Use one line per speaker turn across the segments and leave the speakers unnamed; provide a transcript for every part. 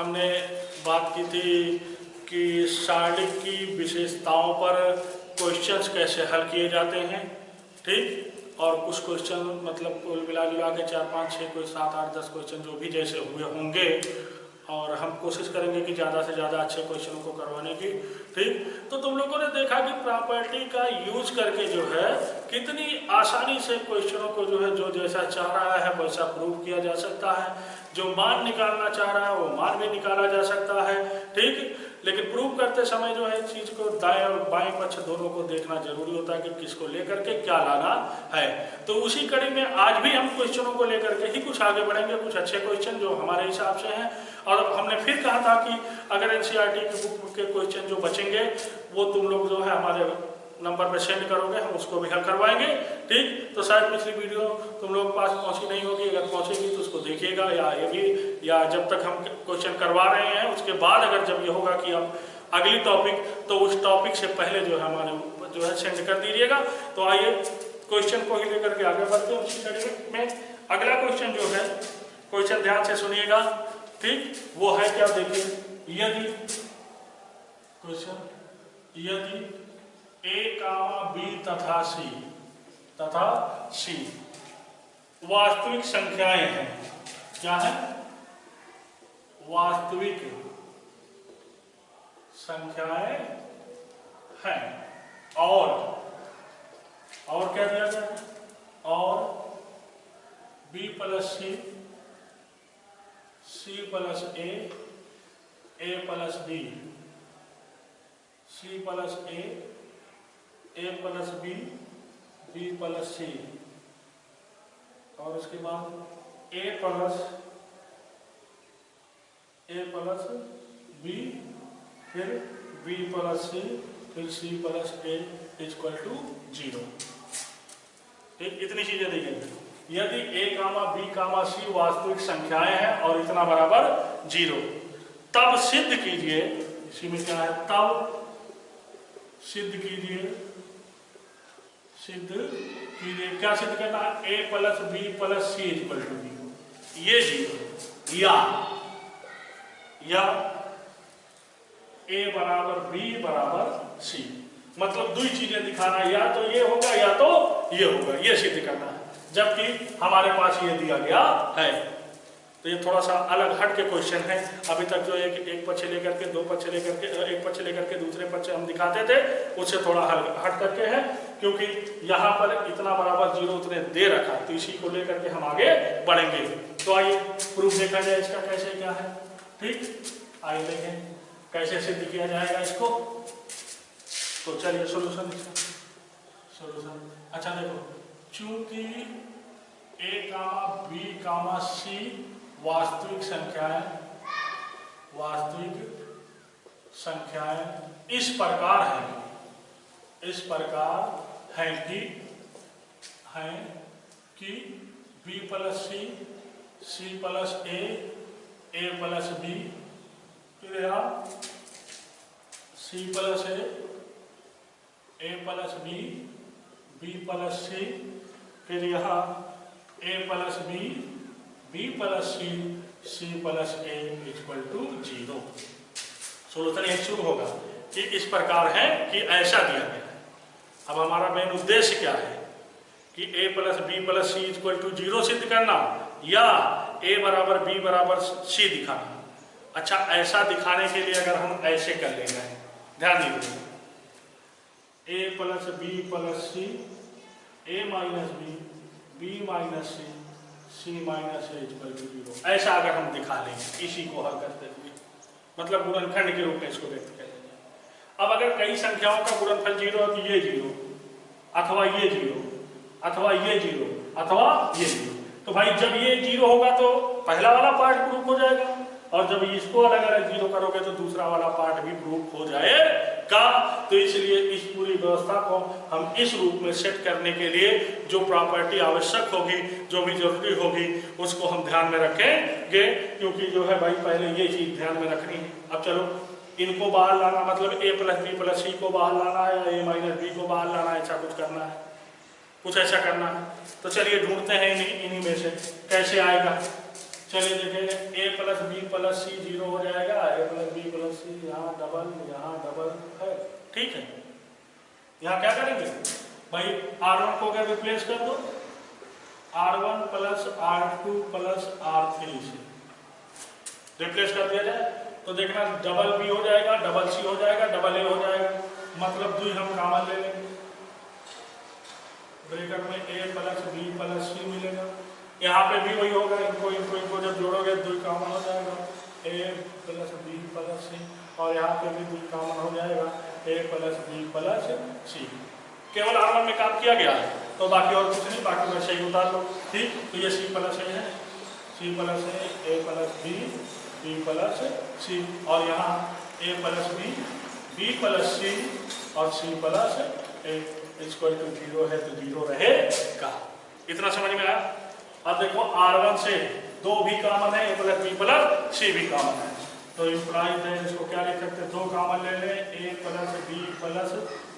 हमने बात की थी कि शार्डिक की विशेषताओं पर क्वेश्चंस कैसे हल किए जाते हैं, ठीक। और कुछ क्वेश्चन मतलब कुल मिला जुला के 4 5 6 कोई 7 8 10 क्वेश्चन जो भी जैसे हुए होंगे, और हम कोशिश करेंगे कि ज़्यादा से ज़्यादा अच्छे क्वेश्चनों को करवाने की, ठीक। तो तुम लोगों ने देखा कि प्रॉपर्टी का यूज करके जो है कितनी आसानी से क्वेश्चनों को जो है जो जैसा चाह रहा है वैसा प्रूव किया जा सकता है। जो मान निकालना चाह रहा है वो मान भी निकाला जा सकता है, ठीक। लेकिन प्रूव करते समय जो है चीज़ को दाएं और बाएं पक्ष दोनों को देखना जरूरी होता है कि किसको लेकर के क्या लाना है। तो उसी कड़ी में आज भी हम क्वेश्चनों को लेकर के ही कुछ आगे बढ़ेंगे, कुछ अच्छे क्वेश्चन जो हमारे हिसाब से हैं। और हमने फिर कहा था कि अगर एनसीईआरटी की बुक के क्वेश्चन जो बचेंगे वो तुम लोग जो है हमारे नंबर पे सेंड करोगे, हम उसको भी हल करवाएंगे, ठीक। तो शायद पिछली वीडियो तुम लोग पास पहुंची नहीं होगी, अगर पहुंचेगी तो उसको देखिएगा, या ये भी, या जब तक हम क्वेश्चन करवा रहे हैं उसके बाद अगर जब ये होगा कि अब अगली टॉपिक, तो उस टॉपिक से पहले जो है हमारे जो है सेंड कर दीजिएगा। तो आइए क्वेश्चन को ही लेकर के आगे बढ़ते हैं उसी तरीके में। अगला क्वेश्चन जो है, क्वेश्चन ध्यान से सुनिएगा, ठीक। वो है क्या, देखिए, यदि क्वेश्चन, यदि ए कामा बी तथा सी वास्तविक संख्याएं हैं, क्या है, वास्तविक संख्याएं हैं, और क्या दिया गया है, और B plus C plus A plus B, C plus A plus B plus सी, और उसके बाद ए प्लस बी, फिर बी प्लस सी, फिर C plus A equal to 0। ठीक, इतनी चीजें दी गई। यदि ए कामा बी कामा सी वास्तविक संख्याएं हैं और इतना बराबर 0, तब सिद्ध कीजिए, इसी में क्या है, तब सिद्ध कीजिए, क्या सिद्ध करना है, A plus B plus C equal to 0, ये 0, या ए बराबर बी बराबर सी, मतलब दो ही चीजें दिखाना, या तो ये होगा या तो ये होगा, ये सिद्ध करना है, जबकि हमारे पास ये दिया गया है। तो ये थोड़ा सा अलग हट के क्वेश्चन है। अभी तक जो एक पक्ष लेकर के, दो पक्ष लेकर के, एक पक्ष लेकर के दूसरे पक्ष हम दिखाते थे, उससे थोड़ा हट करके है, क्योंकि यहाँ पर इतना बराबर 0 उतने दे रखा, तो इसी को लेकर के हम आगे बढ़ेंगे। तो आइए प्रूफ देखा जाए इसका कैसे क्या है, ठीक। आइए देखें कैसे सिद्ध किया जाएगा इसको। तो चलिए सोल्यूशन, अच्छा देखो, चूंकि ए कामा बी कामा सी वास्तविक संख्याएं इस प्रकार हैं कि B plus C plus A plus B, फिर यहाँ C plus A plus B plus C, फिर यहाँ A plus B plus C plus A equal to 0। Solution यही शुरू होगा कि इस प्रकार है कि ऐसा दिया गया है। अब हमारा मेन उद्देश्य क्या है कि A plus B plus C equal to 0 सिद्ध करना, या ए बराबर बी बराबर सी दिखाना। अच्छा, ऐसा दिखाने के लिए अगर हम ऐसे कर लेंगे, ध्यान दीजिए, A plus B plus C, A minus B minus C minus A equal to 0, ऐसा अगर हम दिखा लेंगे इसी को हल करते हुए, मतलब गुणनखंड के रूप में इसको व्यक्त कर लेंगे। अब अगर कई संख्याओं का गुणनफल 0 है तो ये 0, अथवा ये 0, अथवा ये 0, अथवा ये 0, तो भाई जब ये 0 होगा तो पहला वाला पार्ट प्रूफ हो जाएगा, और जब इसको अलग अलग 0 करोगे तो दूसरा वाला पार्ट भी प्रूफ हो जाएगा। तो इसलिए इस पूरी व्यवस्था को हम इस रूप में सेट करने के लिए जो प्रॉपर्टी आवश्यक होगी, जो भी जरूरी होगी, उसको हम ध्यान में रखेंगे, क्योंकि जो है भाई पहले ये चीज ध्यान में रखनी है। अब चलो इनको बाहर लाना, मतलब ए प्लस बी प्लस सी को बाहर लाना है, या ए माइनस बी को बाहर लाना है, ऐसा कुछ करना है, कुछ ऐसा करना है। तो चलिए ढूंढते हैं इन्हीं में से कैसे आएगा। चलिए देखें, ए प्लस बी प्लस सी 0 हो जाएगा, ए प्लस बी प्लस सी, यहाँ डबल है, ठीक है। यहाँ क्या करेंगे भाई, R1 को अगर रिप्लेस कर दो R1 plus R2 plus R3 से रिप्लेस कर दिया जाए तो देखना डबल बी हो जाएगा, डबल सी हो जाएगा, डबल ए हो जाएगा, मतलब दुई हम कॉमन ले लेंगे, ब्रैकेट में ए प्लस बी प्लस सी मिलेगा। यहाँ पे भी वही होगा, इनको जब जोड़ोगे दुई कॉमन हो जाएगा, ए प्लस बी प्लस सी, और यहाँ पे भी दुई कॉमन हो जाएगा, ए प्लस बी प्लस सी। केवल R1 में काम किया गया है तो बाकी और कुछ नहीं, बाकी वैसे ही उतार लो, ठीक। तो ये सी प्लस ए है, C plus A plus B, B plus सी, और यहाँ ए प्लस बी प्लस सी और C plus A equal to 0 है तो 0 रहेगा। इतना समझ में आया। अब देखो R1 से दो भी कॉमन है, ए प्लस बी प्लस सी भी कॉमन है, तो इम्प्लाइज है, इसको क्या लिख सकते हैं, दो कॉमन ले लें, ए plus B plus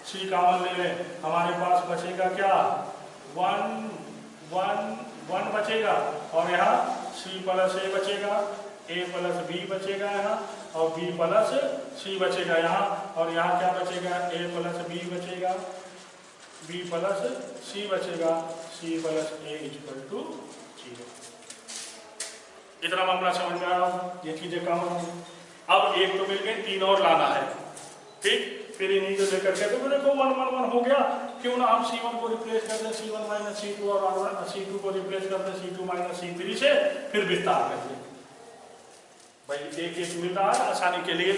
c common ले लें, हमारे पास बचेगा क्या 1 बचेगा, और यहाँ सी प्लस ए बचेगा, ए प्लस बी बचेगा यहाँ, और बी प्लस सी बचेगा यहाँ, और यहाँ क्या बचेगा, ए प्लस बी बचेगा, बी प्लस सी बचेगा, C plus A equal to 0। इतना मामला समझ में आया, ये चीजें कॉमन होंगी। अब एक तो मिल गए, तीन और लाना है, ठीक। फिर इन्हीं को लेकर के तो देखो 1 1 1 हो गया, क्यों ना हम C1 को रिप्लेस कर दें C1 माइनस C2, और C2 को रिप्लेस कर दें C2 माइनस C3 से, फिर विस्तार कर दें भाई, एक एक मिल रहा है आसानी के लिए।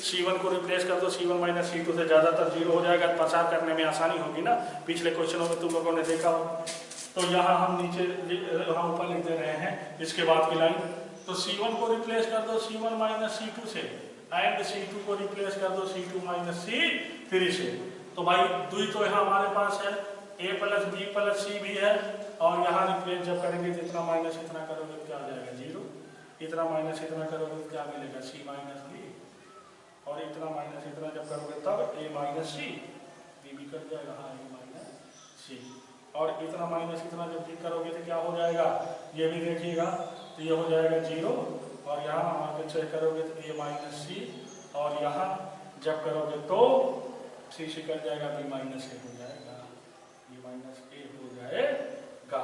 C1 को रिप्लेस कर दो C1 माइनस C2 से, ज्यादातर 0 हो जाएगा, प्रसार करने में आसानी होगी ना, पिछले क्वेश्चनों में तुम लोगों ने देखा हो। तो यहाँ हम नीचे यहाँ ऊपर लिख दे रहे हैं इसके बाद की लाइन, तो C1 को रिप्लेस कर दो C1 माइनस C2 से, एंड C2 को रिप्लेस कर दो C2 माइनस C3 से। तो भाई दुई तो यहाँ हमारे पास है, A प्लस बी प्लस सी भी है, और यहाँ रिप्लेस जब करेंगे तो इतना माइनस इतना करोगे तो क्या आ जाएगा 0, इतना माइनस इतना करोगे तो क्या मिलेगा C माइनस बी, और इतना माइनस इतना जब करोगे तब A माइनस सी, बी भी कर जाएगा, हाँ A माइनस सी, और इतना माइनस इतना जब भी करोगे तो क्या हो जाएगा, ये भी देखिएगा, तो ये हो जाएगा 0, और यहाँ आगे चेक करोगे तो ए माइनस सी, और यहाँ जब करोगे तो सी सी कर जाएगा, बी माइनस ए हो जाएगा, बी माइनस ए हो जाएगा,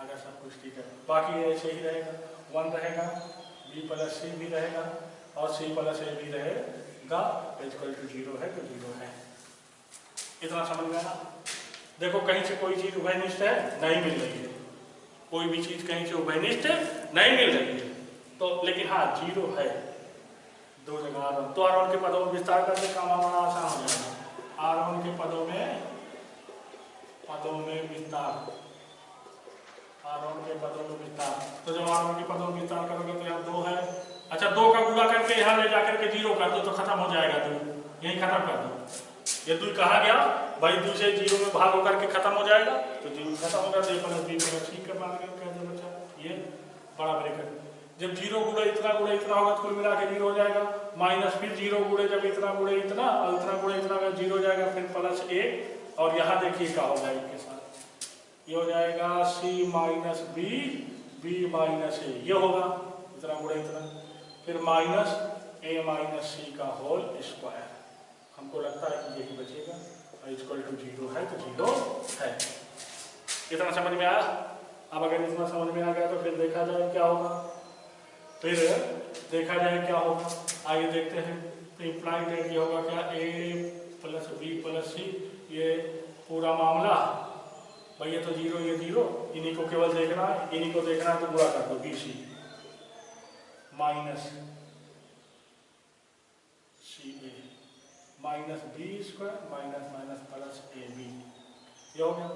अगर सब कुछ ठीक है। बाकी ऐसे ही रहेगा, 1 रहेगा, बी प्लस सी भी रहेगा, और सी प्लस ए भी रहेगा, इक्वल टू 0 है तो 0 है। इतना समझ में आना। देखो कहीं से कोई चीज उभयनिष्ठ है नहीं मिल रही है, कोई भी चीज कहीं से उभयनिष्ठ नहीं मिल रही है, तो लेकिन हाँ 0 है दो जगह R1, तो R1 के पदों में विस्तार करके काम हमारा आसान हो जाएगा। R1 के पदों में विस्तार, R1 के पदों में विस्तार, तो जब R1 के पदों में विस्तार करोगे तो यहाँ 2 है, अच्छा 2 का गुणा करके यहाँ ले जाकर के 0 कर दो तो खत्म हो जाएगा, 2 यही खत्म कर दो, ये 2 कहा गया भाई, 2 से 0 में भाग होकर के खत्म हो जाएगा, तो 0 खत्म होगा, तो A प्लस बी प्लस सी कर मान कहते बच्चा, ये बड़ा ब्रैकेट, जब 0 गुणे इतना होगा तो कुल मिला के 0 हो जाएगा, माइनस फिर 0 गुणे जब इतना गुणे इतना, और इतना गुणे इतना में 0 हो जाएगा, फिर प्लस 1, और यहाँ देखिए क्या हो जाएगा इसके साथ, ये हो जाएगा C minus B, B minus A, ये होगा इतना गुणे इतना, फिर माइनस A माइनस सी का होल स्क्वायर, हमको लगता है कि यही बचेगा, इक्वल टू 0 है तो 0 है। इतना समझ में आया। अब अगर इतना समझ में आ गया तो फिर देखा जाए क्या होगा, आगे देखते हैं। तो इम्प्लाइड ये होगा क्या, A प्लस बी प्लस सी, ये पूरा मामला भाई, ये तो 0 ये 0, इन्हीं को केवल देखना है, इन्हीं को देखना है, तो बुरा कर दो BC minus CA minus B square minus minus plus AB, ये हो गया।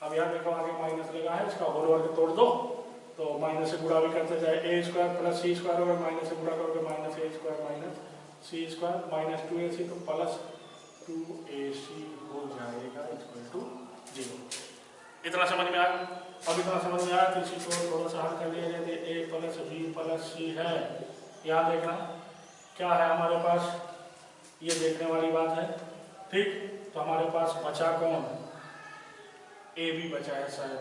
अब यहाँ देखो आगे माइनस लगा है, इसका होल वर्ग तोड़ दो, तो माइनस से गुणा भी करते जाए, A square plus C square होगा, माइनस से गुणा करोगे minus A square minus C square minus 2AC, तो प्लस 2AC हो जाएगा इक्वल टू 0। इतना समझ में आया। अब इतना समझ में आया तो इसी को थोड़ा सा हल कर लिया जाए, A plus B plus C है, यहाँ देखना क्या है हमारे पास, ये देखने वाली बात है, ठीक। तो हमारे पास बचा कौन, AB बचा है शायद,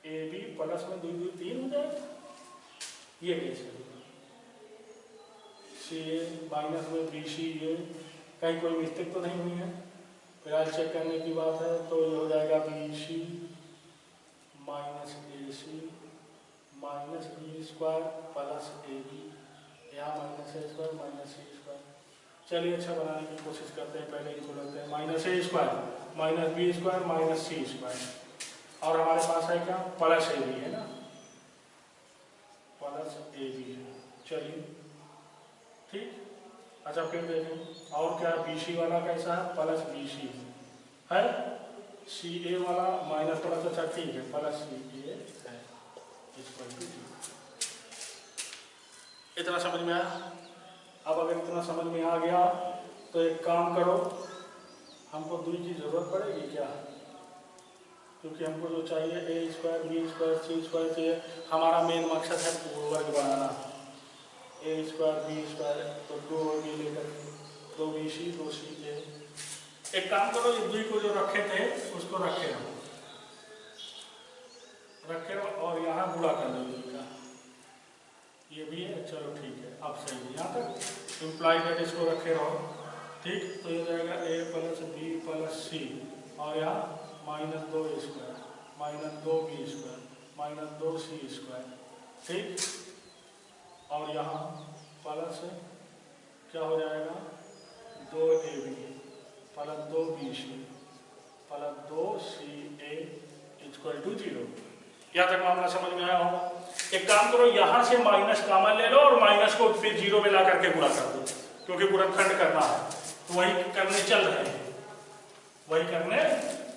AB प्लस में 2 2 3 हो जाएगा, ये कैसे होगा? सी ए माइनस में बी सी, ये कहीं कोई मिस्टेक तो नहीं हुई है? फिलहाल चेक करने की बात है। तो ये हो जाएगा B C minus A C minus B square plus A B, यहाँ minus A square minus C square. चलिए अच्छा बनाने की कोशिश करते हैं। पहले इनको लगते हैं minus A square minus B square minus C square, और हमारे पास है क्या? प्लस ए बी है ना, प्लस ए बी है। चलिए ठीक। अच्छा फिर देखें और क्या, बी सी वाला कैसा है? प्लस बी सी है, सी ए वाला माइनस प्लस, अच्छा ठीक है, प्लस सी ए है इक्वल टू 0। इतना समझ में आया? अब अगर इतना समझ में आ गया तो एक काम करो, हमको 2 की जरूरत पड़ेगी क्या? क्योंकि हमको जो चाहिए ए स्क्वायर बी स्क्वायर सी स्क्वायर चाहिए। हमारा मेन मकसद है पूर्ण वर्ग बनाना। ए स्क्वायर बी स्क्वायर तो 2 बी लेकर 2 बी सी 2 सी ए। एक काम करो, ये 2 को जो रखे थे उसको रखे रहो और यहाँ गुणा कर दो का, ये भी है। चलो ठीक है, अब सही है। यहाँ तक इम्प्लाइड है, इसको रखे रहो ठीक। तो ये जाएगा ए प्लस बी प्लस सी, और यहाँ minus 2 square minus 2 b square minus 2 c square ठीक। और यहाँ प्लस क्या हो जाएगा? 2 A B plus 2 B C plus 2 C A equal to 0। यहाँ तक मामला समझ में आया होगा? एक काम करो, यहाँ से माइनस कॉमन ले लो और माइनस को फिर 0 में ला करके गुणा कर दो, क्योंकि गुणनखंड करना है। तो वही करने चल रहे हैं, वही करने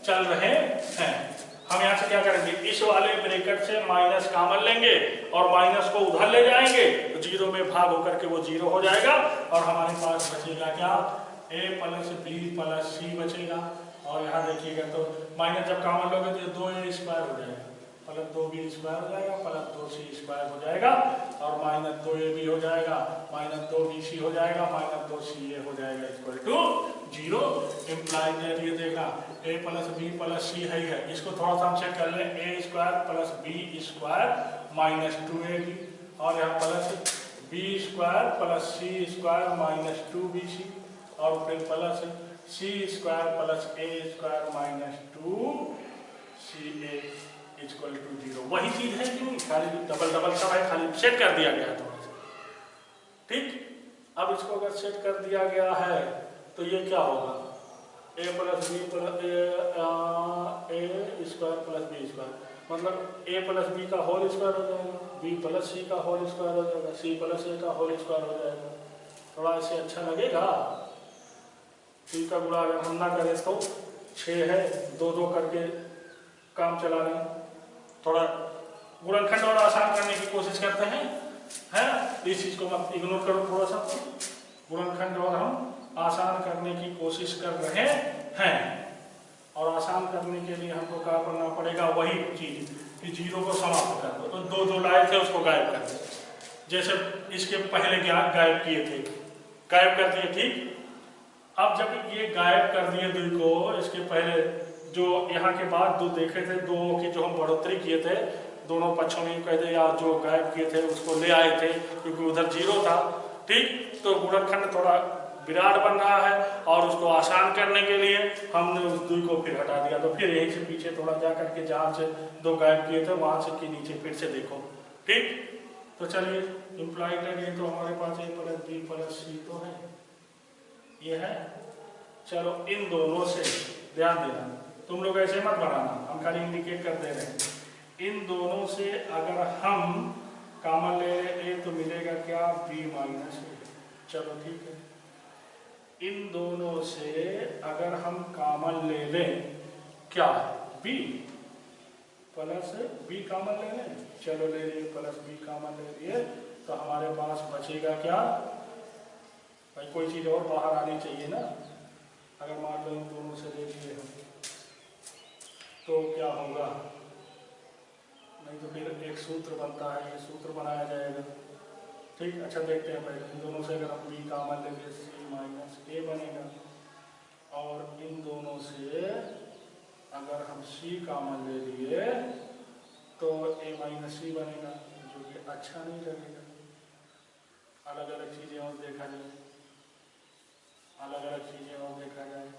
चल रहे हैं। हम यहाँ से क्या करेंगे? इस वाले ब्रैकेट से माइनस कॉमन लेंगे और माइनस को उधर ले जाएंगे तो 0 में भाग होकर के वो 0 हो जाएगा, और हमारे पास बचेगा क्या? ए प्लस बी प्लस सी बचेगा। और यहाँ देखिएगा तो माइनस जब कॉमन लोगे तो 2 ए स्क्वायर हो जाएगा प्लस 2 बी स्क्वायर हो जाएगा प्लस 2 सी स्क्वायर हो जाएगा, और माइनस 2 ए बी हो जाएगा माइनस 2 बी सी हो जाएगा माइनस 2 सी ए हो जाएगा इक्वल टू 0। इम्प्लाइड ये देखना A plus B plus C है, इसको थोड़ा सा हम चेक कर लें। A square plus B square minus 2 A B, और यहाँ plus B square plus C square minus 2 B C, और फिर plus C square plus A square minus 2 C A equal to 0। वही चीज है कि नहीं? खाली डबल डबल सब है, खाली सेट कर दिया गया है थोड़ा सा ठीक। अब इसको अगर सेट कर दिया गया है तो ये क्या होगा? ए plus B plus A square plus B square, मतलब ए प्लस बी का होल स्क्वायर हो जाएगा, बी प्लस सी का होल स्क्वायर हो जाएगा, सी प्लस ए का होल स्क्वायर हो जाएगा। थोड़ा ऐसे अच्छा लगेगा? सी का गुणा अगर हम ना करें तो 6 है, 2 करके काम चला रहे हैं। थोड़ा गुणनखंड और आसान करने की कोशिश करते हैं, है? इस चीज को मत इग्नोर करो थोड़ा सा। गुणनखंड और हम आसान करने की कोशिश कर रहे हैं, और आसान करने के लिए हमको क्या करना पड़ेगा? वही चीज कि 0 को समाप्त कर दो। तो 2 लाए थे उसको गायब कर दो, जैसे इसके पहले गायब किए थे, गायब कर दिए ठीक। अब जब ये गायब कर दिए 2 को, इसके पहले जो यहाँ के बाद 2 देखे थे, 2 की जो हम बढ़ोतरी किए थे दोनों पक्षों में कहते या जो गायब किए थे उसको ले आए थे, क्योंकि उधर 0 था ठीक। तो गुणनखंड थोड़ा विराट बन रहा है, और उसको आसान करने के लिए हमने उस 2 को फिर हटा दिया। तो फिर यहीं से पीछे थोड़ा जा करके जहाँ से 2 गायब किए थे वहाँ से के नीचे फिर से देखो ठीक। तो चलिए इम्प्लाइड है, तो हमारे पास ए प्लस बी प्लस सी तो है, ये है। चलो इन दोनों से ध्यान देना, तुम लोग ऐसे मत बनाना, हम खाली इंडिकेट कर दे रहे हैं। इन दोनों से अगर हम कॉमन ले लें ए तो मिलेगा क्या? बी माइनस ए। चलो ठीक है, इन दोनों से अगर हम कॉमन ले लें क्या? बी प्लस बी कॉमन ले लें। चलो ले लिए, प्लस बी कॉमन ले लिए, तो हमारे पास बचेगा क्या? भाई कोई चीज और बाहर आनी चाहिए ना। अगर मान लो इन दोनों से ले लिए हम तो क्या होगा? नहीं तो फिर एक सूत्र बनता है, ये सूत्र बनाया जाएगा ठीक। अच्छा देखते हैं पहले, इन दोनों से अगर हम बी कॉमन लेंगे सी माइनस ए बनेगा, और इन दोनों से अगर हम सी कॉमन ले लिए तो ए माइनस सी बनेगा जो कि अच्छा नहीं लगेगा। अलग अलग चीज़ें और देखा जाए, अलग अलग चीज़ें और देखा जाए,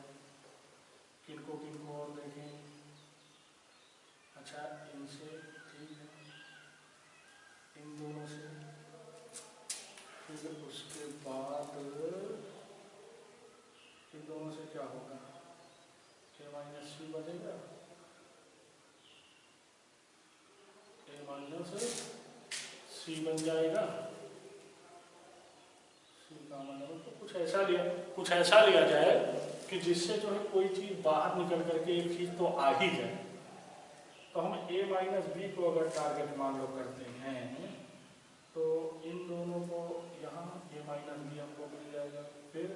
किनको किनको और देखें। अच्छा, इनसे ठीक है, इन दोनों से, फिर उसके बाद इन दोनों से क्या होगा, a माइनस सी बनेगा, a माइनस सी बन जाएगा। सी का मतलब तो कुछ ऐसा लिया जाए कि जिससे जो है कोई चीज़ बाहर निकल करके एक चीज़ तो आ ही जाए। तो हम a माइनस बी को अगर टारगेट मान लो करते हैं तो इन दोनों को यहाँ a माइनस बी हमको मिल जाएगा। फिर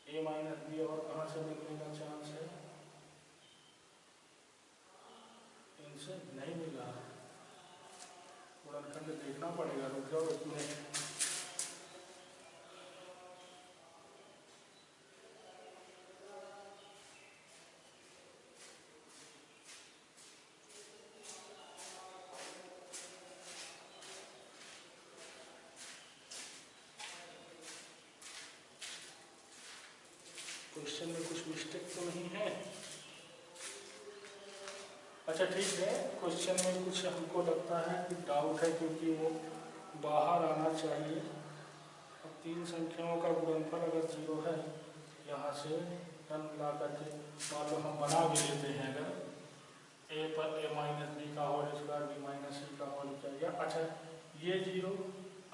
a माइनस बी और कहाँ से मिलने का चांस है, इनसे नहीं मिला। गुणनखंड देखना पड़ेगा, रुक जाओ इसमें। क्वेश्चन में कुछ मिस्टेक तो नहीं है? अच्छा ठीक है, क्वेश्चन में कुछ हमको लगता है कि डाउट है, क्योंकि वो बाहर आना चाहिए। अब 3 संख्याओं का गुणनफल अगर 0 है, यहाँ से रन ला करके मान लो हम बना भी लेते हैं, अगर a पर a माइनस बी का होल स्क्वायर बी माइनस सी का होल स्क्वायर। अच्छा, ये 0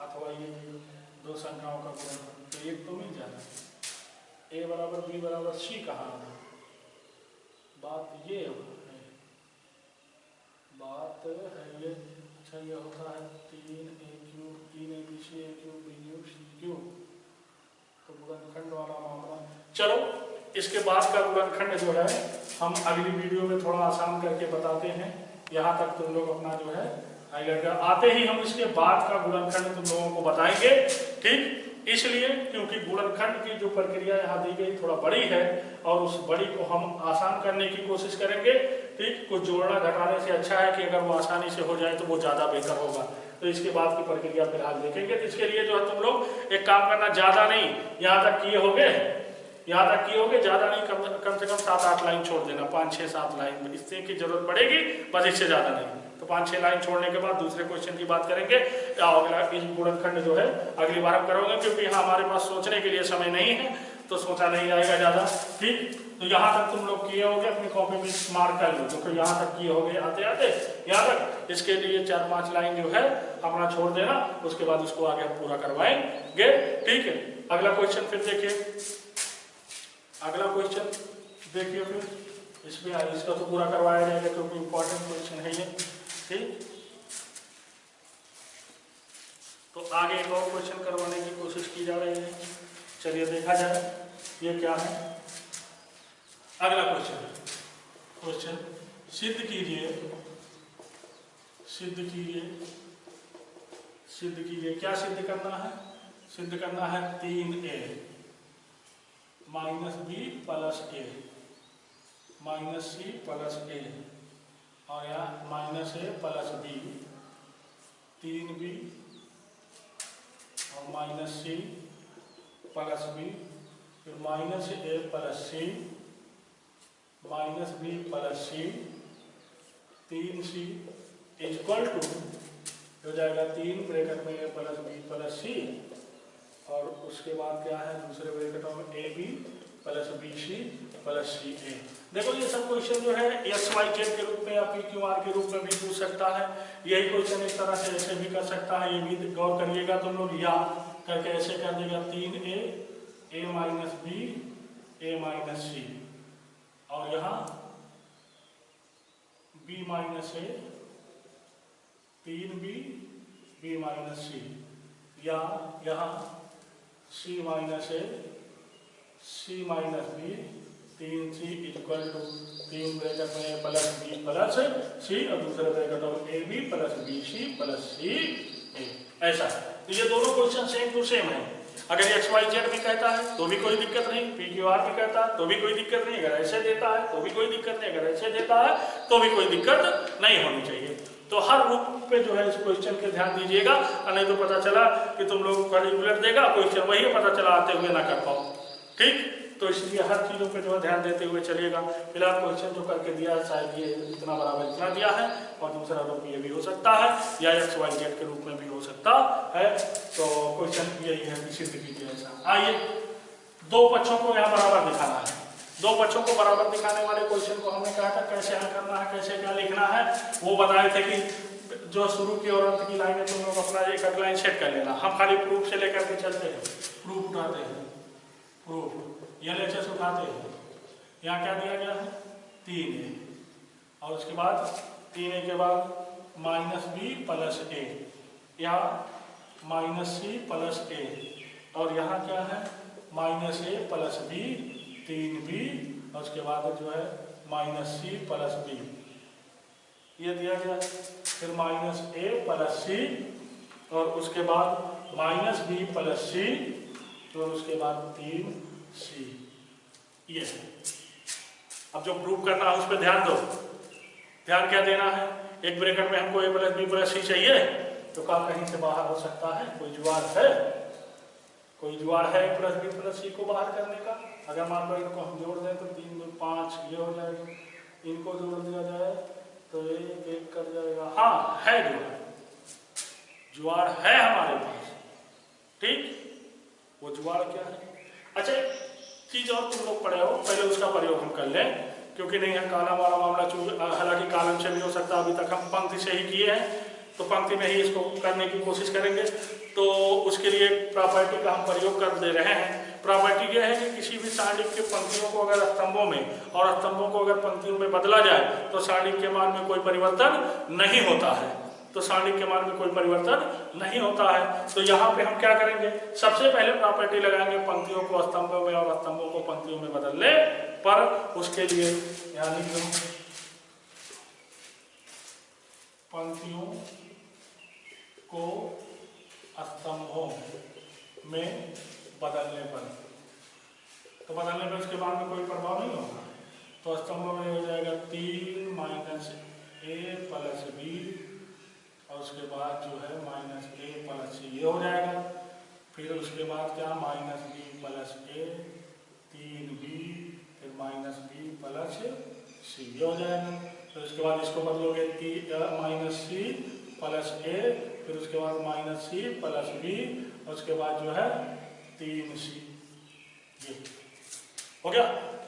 अथवा ये 0, 2 संख्याओं का गुणनफल, तो एक तो मिल जाना है। a बराबर b बराबर c कहाँ है, बात ये है, बात है ये। अच्छा, ये होता है 3a cube, 3abc a cube b cube c cube, तो गुणनखंड वाला मामला। चलो, इसके बाद का गुणनखंड जो है हम अगली वीडियो में थोड़ा आसान करके बताते हैं। यहाँ तक तुम लोग अपना जो है हाईलाइट कर, आते ही हम इसके बाद का गुणनखंड तुम लोगों को बताएंगे। ठीक, इसलिए क्योंकि गुणनखंड की जो प्रक्रिया यहाँ दी गई थोड़ा बड़ी है और उस बड़ी को हम आसान करने की कोशिश करेंगे। ठीक, कुछ जोड़ना घटाने से अच्छा है कि अगर वो आसानी से हो जाए तो वो ज़्यादा बेहतर होगा। तो इसके बाद की प्रक्रिया फिलहाल देखेंगे। तो इसके लिए जो है तुम लोग एक काम करना, ज़्यादा नहीं, यहाँ तक किए होगे, यहाँ तक किए होगे, ज़्यादा नहीं, कम से कम 7-8 लाइन छोड़ देना, 5, 6, 7 लाइन, इससे की जरूरत पड़ेगी बस, इससे ज़्यादा नहीं। तो 5-6 लाइन छोड़ने के बाद दूसरे क्वेश्चन की बात करेंगे। अगला इस गुणनखंड जो है अगली बार हम करोगे, क्योंकि यहाँ हमारे पास सोचने के लिए समय नहीं है, तो सोचा नहीं जाएगा ज़्यादा। ठीक, तो यहाँ तक तुम लोग किए होगे, अपनी कॉपी में मार्क कर लो, क्योंकि यहाँ तक किए होगे आते आते यहाँ तक। इसके लिए 4-5 लाइन जो है अपना छोड़ देना, उसके बाद उसको आगे हम पूरा करवाएंगे। ठीक है, अगला क्वेश्चन फिर देखिए, अगला क्वेश्चन देखिए, फिर इसमें इसका तो पूरा करवाया जाएगा क्योंकि इंपॉर्टेंट क्वेश्चन है ये। ठीक, तो आगे एक और क्वेश्चन करवाने की कोशिश की जा रही है। चलिए देखा जाए ये क्या है। अगला क्वेश्चन सिद्ध कीजिए, सिद्ध कीजिए, सिद्ध कीजिए। क्या सिद्ध करना है? सिद्ध करना है 3a minus B plus A minus C plus A, और यहाँ minus A plus B, 3b और माइनस सी प्लस बी, फिर minus A plus C minus B plus C, 3c equal to हो जाएगा 3 ब्रैकेट में ए प्लस बी प्लस सी, और उसके बाद क्या है दूसरे ब्रैकेटों में A B plus B C plus C A. देखो ये सब क्वेश्चन जो है एक्स वाई जेड के रूप में या पी क्यू आर के रूप में भी पूछ सकता है। यही क्वेश्चन इस तरह से ऐसे भी कर सकता है, ये भी गौर करिएगा तुम लोग, या करके ऐसे कर देगा 3a A minus B A minus C, और यहाँ b minus A 3b b minus C, या यहाँ c minus A c minus B, 3c equal to 3 bracket में ए प्लस बी प्लस सी और दूसरे ब्रैकेट में A B plus B C plus C A. ऐसा तो ये दोनों क्वेश्चन सेम टू सेम है, अगर एक्स वाई जेड भी कहता है तो भी कोई दिक्कत नहीं, पी क्यू आर भी कहता है तो भी कोई दिक्कत नहीं, अगर ऐसे देता है तो भी कोई दिक्कत नहीं, अगर ऐसे देता है तो भी कोई दिक्कत नहीं होनी चाहिए। तो हर रूप पे जो है इस क्वेश्चन के ध्यान दीजिएगा, नहीं तो पता चला कि तुम लोग पर्टिकुलर देगा क्वेश्चन वही पता चला आते हुए ना कर पाओ। ठीक, तो इसलिए हर चीज़ों पे जो है ध्यान देते हुए चलिएगा। फिलहाल क्वेश्चन जो करके दिया है शायद ये इतना बराबर इतना दिया है, और दूसरा रूप ये भी हो सकता है या एक्स वाई जेड के रूप में भी हो सकता है। तो क्वेश्चन यही है कि सिद्ध कीजिए ऐसा। आइए, दो पक्षों को यहाँ बराबर दिखाना है। दो पक्षों को बराबर दिखाने वाले क्वेश्चन को हमने कहा था कैसे हल करना है, कैसे क्या लिखना है, वो बताए थे कि जो शुरू की और अंत की लाइन है तुम लोग अपना एक लाइन सेट कर लेना। हम खाली प्रूफ से लेकर के चलते हैं, प्रूफ उठाते हैं, प्रूफ एलएचएस उठाते हैं। यहाँ क्या दिया गया है 3a, और उसके बाद 3a के बाद माइनस बी प्लस ए, यहाँ माइनस सी प्लस ए, और यहाँ क्या है minus A plus B 3b, और उसके बाद जो है माइनस सी प्लस बी, ये दिया गया। फिर माइनस ए प्लस सी, और उसके बाद माइनस बी प्लस सी, और उसके बाद 3c, ये। अब जो प्रूव करना है उस पर ध्यान दो। ध्यान क्या देना है, एक ब्रैकेट में हमको ए प्लस बी प्लस सी चाहिए, तो क्या कहीं से बाहर हो सकता है, कोई जुगाड़ है, कोई जुगाड़ है ए प्लस बी प्लस सी को बाहर करने का। अगर मान लो इनको हम जोड़ दें तो 3 2 5 ये हो जाएगा, इनको जोड़ दिया जाए तो एक एक कर जाएगा। हाँ है जुगाड़, जुगाड़ है हमारे पास। ठीक, वो जुगाड़ क्या है? अच्छा, चीज और तुम लोग पढ़े हो, पहले उसका प्रयोग हम कर लें, क्योंकि नहीं है कालम वाला मामला, हालांकि कालम से भी हो सकता है, अभी तक हम पंक्ति से ही किए हैं, तो पंक्ति में ही इसको करने की कोशिश करेंगे। तो उसके लिए प्रॉपर्टी का हम प्रयोग कर दे रहे हैं। प्रॉपर्टी यह है कि किसी भी सारणिक के पंक्तियों को अगर स्तंभों में और स्तंभों को अगर पंक्तियों में बदला जाए तो सारणिक के मान में कोई परिवर्तन नहीं होता है, तो सारणिक के मान में कोई परिवर्तन नहीं होता है। तो यहाँ पे हम क्या करेंगे, सबसे पहले प्रॉपर्टी लगाएंगे पंक्तियों को स्तंभों में और स्तंभों को पंक्तियों में बदलने पर। उसके लिए यहाँ लिख लो, पंक्तियों को स्तंभों में बदलने पर, तो बदलने पर उसके बाद में कोई प्रभाव नहीं होगा। तो स्तंभों में हो जाएगा 3 माइनस ए प्लस बी, और उसके बाद जो है माइनस ए प्लस सी, ये हो जाएगा। फिर उसके बाद क्या माइनस बी प्लस ए 3b, फिर माइनस बी प्लस सी, ये हो जाएगा। तो उसके बाद इसको बदलोगे माइनस सी प्लस ए, फिर उसके बाद माइनस सी प्लस बी, और उसके बाद जो है 3c, ये हो गया।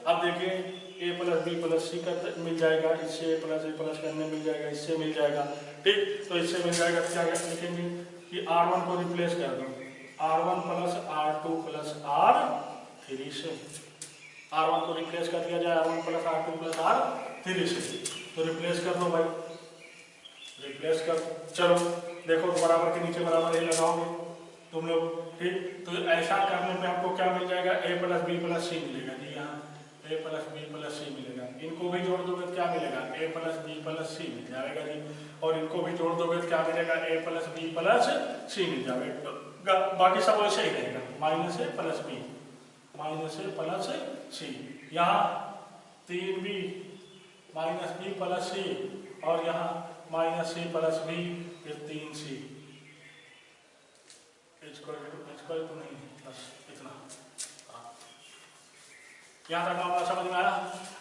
अब देखिए a प्लस बी प्लस सी कर मिल जाएगा, इससे ए प्लस करने मिल जाएगा, इससे मिल जाएगा। ठीक, तो इससे मिल जाएगा, क्या लिखेंगे कि R1 को रिप्लेस कर दो R1 plus R2 plus R3 से, R1 को रिप्लेस कर दिया जाए R1 plus R2 plus R3 से, तो रिप्लेस कर दो भाई, रिप्लेस कर। चलो देखो तो बराबर के नीचे बराबर ही लगाओगे तुम लोग। ठीक, तो ऐसा करने पे आपको क्या मिल जाएगा, a प्लस बी प्लस सी मिलेगा जी, यहाँ a प्लस बी प्लस सी मिलेगा। इनको भी जोड़ दोगे तो क्या मिलेगा, a प्लस बी प्लस सी मिल जाएगा जी, और इनको भी जोड़ दोगे तो क्या मिलेगा, a प्लस बी प्लस सी मिल जाएगा। बाकी सब वैसे ही रहेगा, minus A plus B, minus A plus सी, यहाँ 3b माइनस बी प्लस सी, और यहाँ माइनस सी प्लस बी, फिर 3c, तो नहीं, बस इतना। यहाँ तक मामला समझ में आया।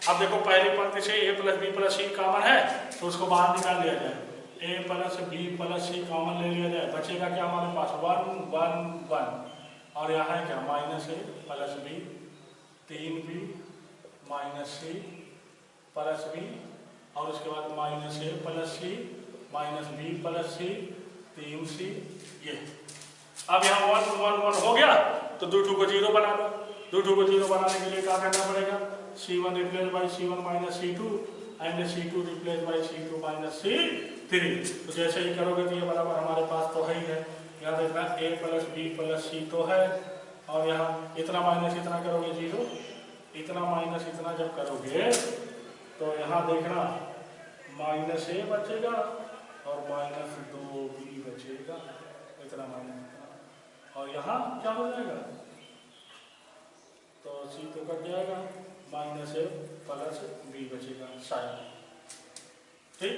अब देखो पहली पंक्ति से a plus B plus c common है, तो उसको बाहर निकाल लिया जाए, a plus B plus c common ले लिया जाए, बचेगा क्या हमारे पास 1 1 1, और यहाँ है क्या minus A plus B 3b minus C plus B, और उसके बाद minus A plus C minus B plus C 3c, ये। अब यहाँ 1 1 1 हो गया, तो 2 2 को 0 बना लो। 2 2 को 0 बनाने के लिए क्या करना पड़ेगा, c1 replace by c1 minus c2 and c2 replace by c2 minus c3। तो जैसे ही करोगे तो ये बराबर हमारे पास तो है ही है। यहाँ देखना a प्लस बी प्लस सी तो है, और यहाँ इतना माइनस इतना करोगे 0, इतना माइनस इतना जब करोगे तो यहाँ देखना माइनस ए बचेगा और माइनस 2b बचेगा, इतना माइनस इतना, और यहाँ क्या हो जाएगा, तो सी तो कट जाएगा, माइनस ए प्लस बी बचेगा शायद। ठीक,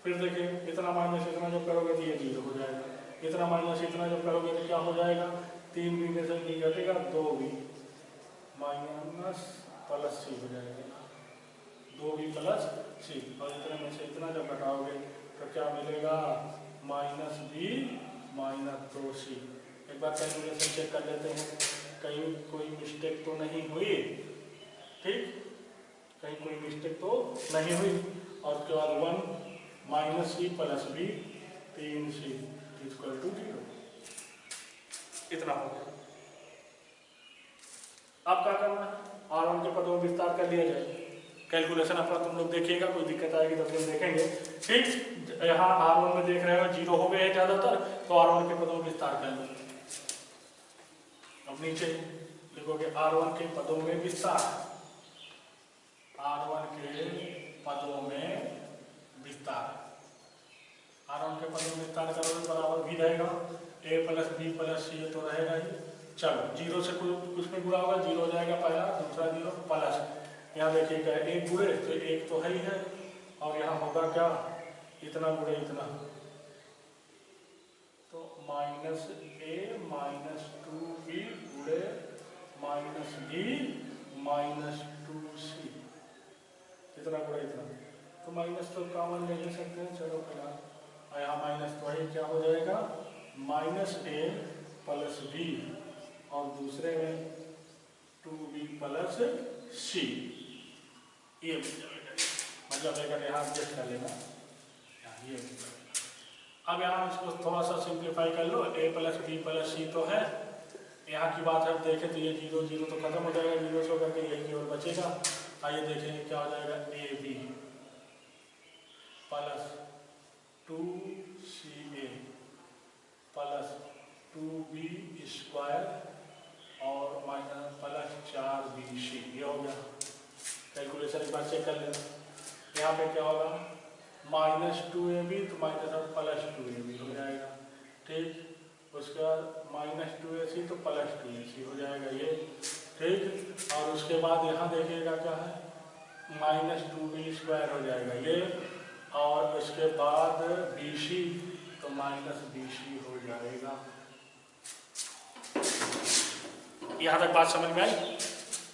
फिर देखिए इतना माइनस इतना जब करोगे तो ये 0 हो जाएगा, इतना माइनस इतना जब करोगे तो क्या हो जाएगा, 3 बी में से बी घटेगा 2 बी माइनस प्लस सी हो जाएगा, 2 बी प्लस सी। और इतने में से इतना जब घटाओगे तो क्या मिलेगा, माइनस बी माइनस 2 सी। एक बार कैलकुलेशन चेक कर लेते हैं, कहीं कोई मिस्टेक तो नहीं हुई। ठीक, कहीं कोई मिस्टेक तो नहीं हुई। और उसके बाद 1 minus C plus b 3 c equal to 0, इतना हो गया। अब क्या करना है, R1 के पदों में विस्तार कर लिया जाए। कैलकुलेशन अपना तुम लोग देखिएगा, कोई दिक्कत आएगी तो फिर देखेंगे। ठीक, यहाँ R1 में देख रहे हो 0 हो गए हैं ज्यादातर, तो R1 के पदों में विस्तार कर लो। अब नीचे लिखोगे R1 के पदों में विस्तार, R1 के पदों में विस्तार, R1 के पदों में विस्तार करोगे बराबर भी रहेगा a प्लस बी प्लस सी, तो रहेगा ही। चलो 0 से कुछ में गुणा होगा, 0 हो जाएगा पहला, दूसरा 0 प्लस, यहाँ देखिएगा 1 गुणे तो 1 तो है ही है, और यहाँ होगा क्या, इतना गुणे इतना, तो माइनस ए माइनस 2b गुणे माइनस बी माइनस 2c, इतना गुणे इतना, तो माइनस तो कॉमन ले सकते हैं। चलो फिलहाल यहाँ माइनस तो वही क्या हो जाएगा, माइनस ए प्लस बी और दूसरे में 2b प्लस सी, ये मतलब अगर यहाँ एडजस्ट कर लेना ये। अब यहाँ इसको थोड़ा सा सिंप्लीफाई कर लो, a प्लस बी प्लस सी तो है, यहाँ की बात है देखें तो ये 0 0 तो खत्म हो जाएगा, 0 से होकर के यही केवल बचेगा। आइए देखेंगे क्या हो जाएगा, a B plus 2ca plus 2b square और माइनस प्लस 4bc, ये हो गया। कैलकुलेशन एक बार चेक कर लेना, यहाँ पे क्या होगा, माइनस 2ab तो माइनस और प्लस 2ab हो जाएगा। ठीक, उसके बाद माइनस 2ac तो प्लस 2ac हो जाएगा ये। ठीक, और उसके बाद यहाँ देखिएगा क्या है, माइनस 2b स्क्वायर हो जाएगा ये, और उसके बाद bc तो माइनस bc हो जाएगा। यहाँ तक बात समझ में आई?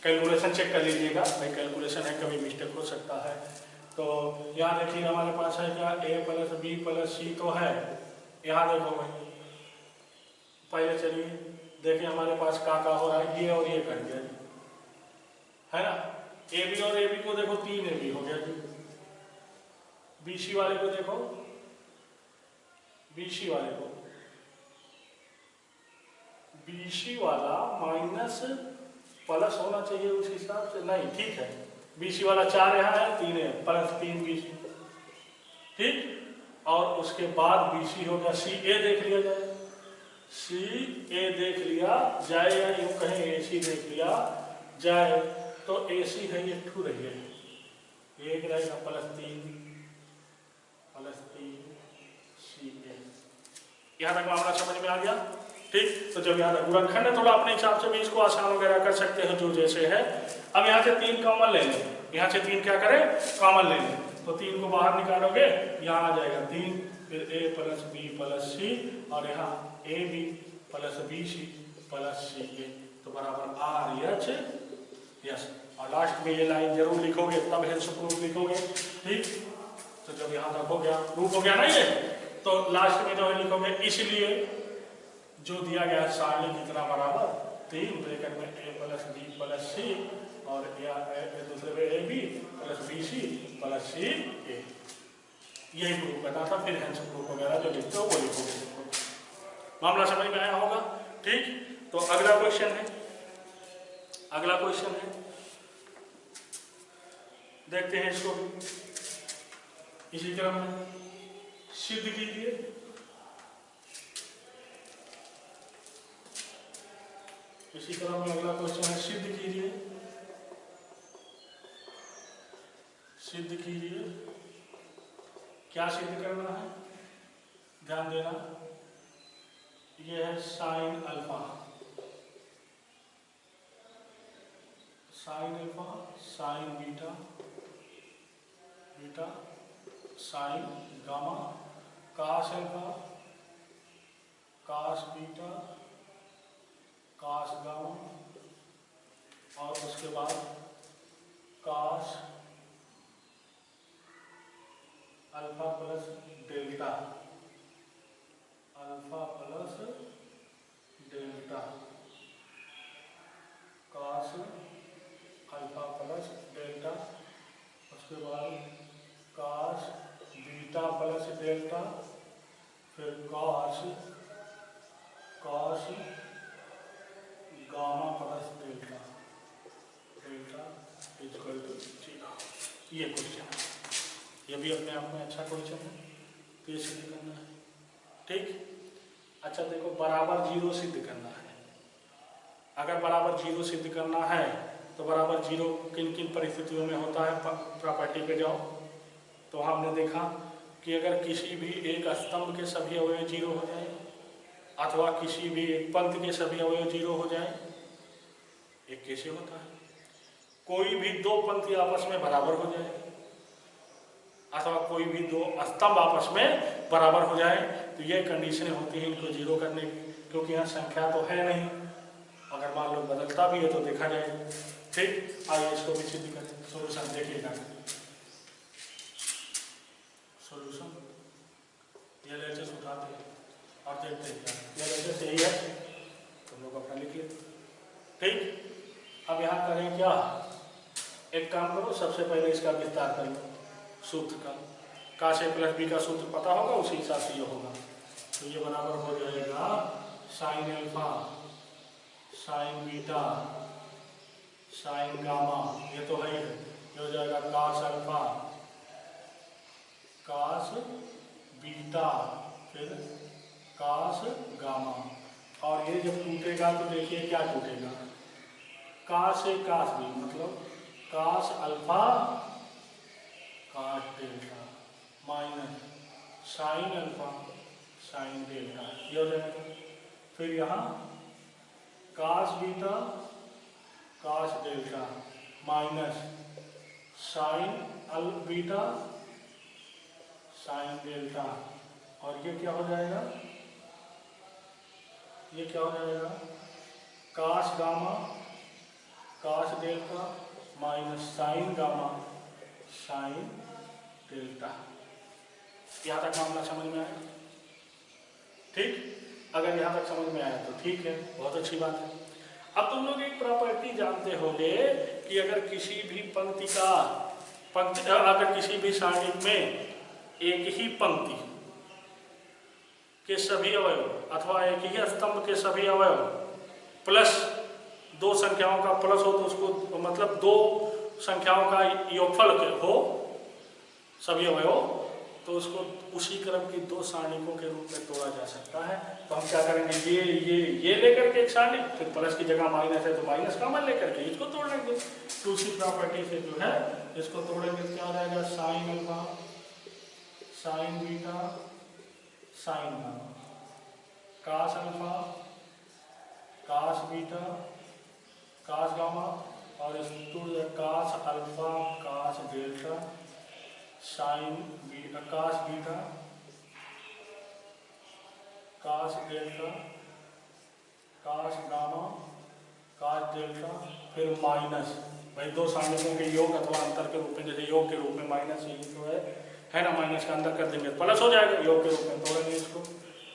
कैलकुलेशन चेक कर लीजिएगा भाई, कैलकुलेशन है कभी मिस्टेक हो सकता है। तो यहाँ देखिए हमारे पास है क्या, a प्लस बी प्लस सी तो है, यहाँ देखो भाई पहले चलिए देखिए हमारे पास का हो रहा है, ये और ये कर दिया है ना, ए बी और ए बी को देखो 3 AB हो गया जी, BC वाले को देखो, BC वाले को, BC वाला माइनस प्लस होना चाहिए उस हिसाब से, नहीं ठीक है, BC वाला 4 यहाँ है, 3 है, प्लस 3 BC। ठीक, और उसके बाद BC हो गया, CA देख लिया जाए, CA देख लिया जाए, या यूं कहें AC देख लिया जाए, तो AC है ये 2 रही है, एक रहेगा प्लस 3 CA। यहाँ तक मामला समझ में आ गया? ठीक, तो जब यहाँ तक गुणनखंड है, थोड़ा अपने हिसाब से भी इसको आसान वगैरह कर सकते हैं जो जैसे है। अब यहाँ से 3 कॉमन ले लें, यहाँ से 3 क्या करें, कॉमन ले लें, तो 3 को बाहर निकालोगे, यहाँ आ जाएगा 3, फिर a प्लस बी प्लस सी, और यहाँ A B plus B C plus C A, तो बराबर RHS। और लास्ट में ये लाइन जरूर लिखोगे, तब हेल्स प्रूफ लिखोगे। ठीक, तो जब यहाँ तक हो गया, प्रूफ हो गया ना ये, तो लास्ट में जो है लिखोगे, इसलिए जो दिया गया है सारणी कितना बराबर 3 ब्रैकेट में a प्लस बी प्लस सी और दूसरे में A B plus B C plus C A, यही प्रूफ करना था। फिर हेल्स प्रूफ वगैरह जो लिखते हो वो लिखोगे। मामला समझ में आया होगा? ठीक, तो अगला क्वेश्चन है, अगला क्वेश्चन है, देखते हैं इसको इसी क्रम में, सिद्ध कीजिए। इसी क्रम में अगला क्वेश्चन है, सिद्ध कीजिए, सिद्ध कीजिए। क्या सिद्ध करना है, ध्यान देना, ये है sine alpha, sine alpha, sine beta, beta sine gamma, cos alpha, cos beta, cos gamma, और उसके बाद cos alpha plus delta, alpha plus delta, cos alpha plus delta, उसके बाद कास बीटा प्लस डेल्टा, फिर cos gamma plus delta, delta equal to 0। ये question है, ये भी अपने आप में अच्छा क्वेश्चन है, तो ये सिद्ध करना है। ठीक, अच्छा देखो, बराबर 0 सिद्ध करना है। अगर बराबर 0 सिद्ध करना है तो बराबर 0 किन किन परिस्थितियों में होता है, प्रॉपर्टी पे जाओ तो हमने देखा कि अगर किसी भी एक स्तंभ के सभी अवयव 0 हो जाए, अथवा किसी भी एक पंक्ति के सभी अवयव 0 हो जाए। एक कैसे होता है, कोई भी दो पंक्ति आपस में बराबर हो जाए, अथवा कोई भी दो स्तंभ आपस में बराबर हो जाए, तो ये कंडीशनें होती हैं इनको 0 करने की, क्योंकि यहाँ संख्या तो है नहीं। अगर मान लो बदलता भी है तो देखा जाए। ठीक, आइए इसको भी सिद्ध करें। सोल्यूशन देखिएगा, सोल्यूशन ये लेटेस्ट उठाते हैं और देखते हैं क्या ये लेटेस्ट यही है, तुम लोग अपना लिखिए। ठीक, अब यहाँ करें क्या, एक काम करो, सबसे पहले इसका विस्तार कर लो सूत्र का। काश ए प्लस बी का सूत्र पता होगा, उसी हिसाब से ये होगा। तो ये बराबर हो जाएगा sign alpha, sine beta, sine gamma, ये तो है, ये हो जाएगा काश अल्फा, काश बीटा, फिर काश गामा। और ये जब टूटेगा तो देखिए क्या टूटेगा, काश से काश भी, मतलब काश अल्फा काश delta minus sign alpha sine delta, ये हो जाएगा। फिर यहाँ काश बीटा काश डेल्टा माइनस साइन अल बीटा साइन डेल्टा, और ये क्या हो जाएगा, ये क्या हो जाएगा, काश गामा काश delta minus sign gamma sine delta. यहाँ तक मामला समझ में आया? ठीक, अगर यहाँ तक समझ में आया तो ठीक है, बहुत अच्छी बात है। अब तुम लोग एक प्रॉपर्टी जानते होंगे कि अगर किसी भी पंक्ति का अगर किसी भी सारणी में एक ही पंक्ति के सभी अवयव अथवा एक ही स्तंभ के सभी अवयव प्लस दो संख्याओं का प्लस हो, तो उसको मतलब दो संख्याओं का योगफल हो सभी अवयव, तो उसको उसी क्रम की दो सारणिकों के रूप में तोड़ा जा सकता है। तो हम क्या करेंगे, ये लेकर के एक सारणी, फिर प्लस की जगह माइनस है तो माइनस कॉमन लेकर के इसको तोड़ लेंगे। दूसरी प्रॉपर्टी से जो है इसको तोड़ेंगे, क्या हो जाएगा, sign alpha sine beta sine gamma, काश अल्फा काश बीटा काश गामा, और इस काश अल्फा काश डेल्टा साइन बीटा काश बीटा काश डेल्टा काश गामा काश डेल्टा, फिर माइनस, भाई दो सारणिकों के योग अथवा अंतर के रूप में, जैसे योग के रूप में माइनस जो है ना, माइनस का अंदर कर देंगे प्लस हो जाएगा, योग के रूप में तोड़ेंगे इसको,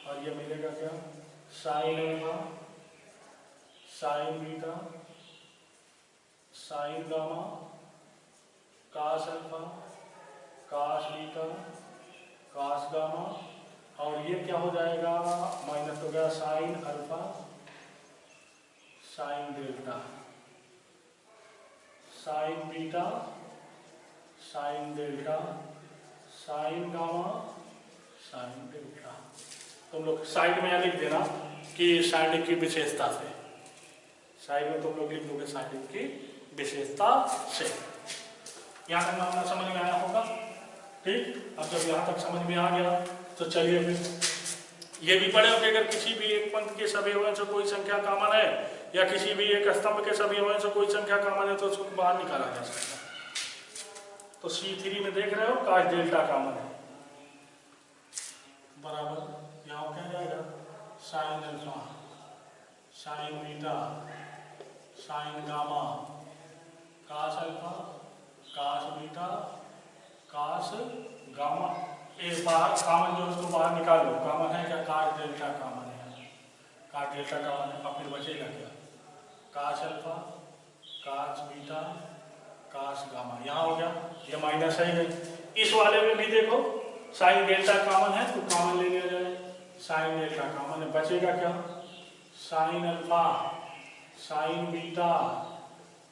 और ये मिलेगा क्या, sign alpha sine beta sine gamma काश अल्फा काश बीटा काश गामा, और ये क्या हो जाएगा, माइनस हो गया sign alpha sine delta sign beta sine delta sign gamma sine delta. तुम लोग साइड में लिख देना कि साइड की विशेषता से, साइड में तुम लोग लिख दोगे साइड की विशेषता से। यहाँ तक मामला समझ में आया होगा? ठीक, अब जब यहाँ तक समझ में आ गया तो चलिए फिर ये भी पढ़े हो कि अगर किसी भी एक पंक्ति के सभी अवयवों से कोई संख्या कॉमन है या किसी भी एक स्तंभ के सभी अवयवों से कोई संख्या कॉमन है तो उसको बाहर निकाला जा सकता है। तो C3 में देख रहे हो cos डेल्टा कॉमन है, बराबर यहाँ क्या जाएगा sign alpha, sine beta, sine gamma, cos alpha, cos beta, cos gamma. ये बाहर कॉमन जो उसको बाहर निकालो, कॉमन है क्या cos डेल्टा कॉमन है, cos डेल्टा कॉमन है। अब फिर बचेगा क्या cos alpha, cos beta, cos gamma, यहाँ हो गया, ये माइनस है। इस वाले में भी देखो साइन डेल्टा कॉमन है तो कॉमन ले लिया जाए, साइन डेल्टा कॉमन है, बचेगा क्या sign alpha, sine beta,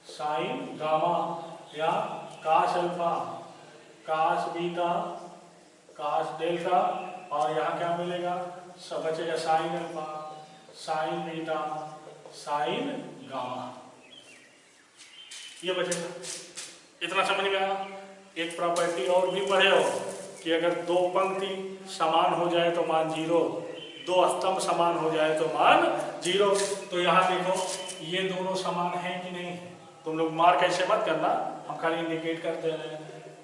sine gamma या cos alpha, cos beta, cos delta, और यहाँ क्या मिलेगा सब बचेगा sign alpha, sine beta, sine gamma, ये बचेगा। इतना समझ में आया। एक प्रॉपर्टी और भी पढ़े हो कि अगर दो पंक्ति समान हो जाए तो मान 0, दो स्तंभ समान हो जाए तो मान 0। तो यहाँ देखो ये दोनों समान हैं कि नहीं, तुम लोग मार्क ऐसे मत करना, हम खाली इंडिकेट कर दे रहे हैं।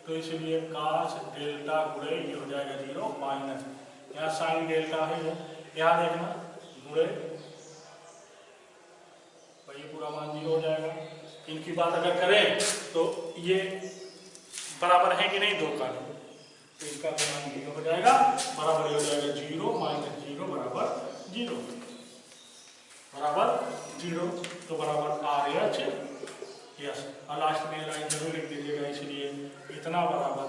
तो इसलिए cos डेल्टा गुणे ये हो जाएगा 0 माइनस, यहाँ साइन डेल्टा है, यहाँ देखना गुणे, ये पूरा मान 0 हो जाएगा। इनकी बात अगर करें तो ये बराबर है कि नहीं दो का, तो इसका मान 0 हो जाएगा, बराबर हो जाएगा 0 माइनस 0 बराबर 0, बराबर 0। तो बराबर RH यस, और लास्ट में लाइन जरूर लिख दीजिएगा, इसलिए इतना बराबर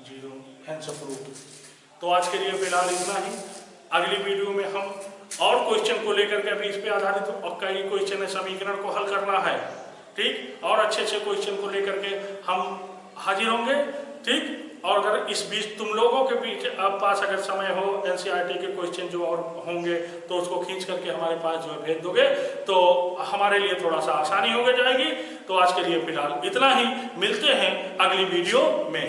0, हेंस प्रूफ। तो आज के लिए फिलहाल इतना ही। अगली वीडियो में हम और क्वेश्चन को लेकर के, अभी इस पे आधारित और कई क्वेश्चन है, समीकरण को हल करना है, ठीक, और अच्छे अच्छे क्वेश्चन को लेकर के हम हाजिर होंगे, ठीक। और अगर इस बीच तुम लोगों के बीच आप पास अगर समय हो NCERT के क्वेश्चन जो और होंगे तो उसको खींच करके हमारे पास जो है भेज दोगे तो हमारे लिए थोड़ा सा आसानी हो जाएगी। तो आज के लिए फिलहाल इतना ही, मिलते हैं अगली वीडियो में।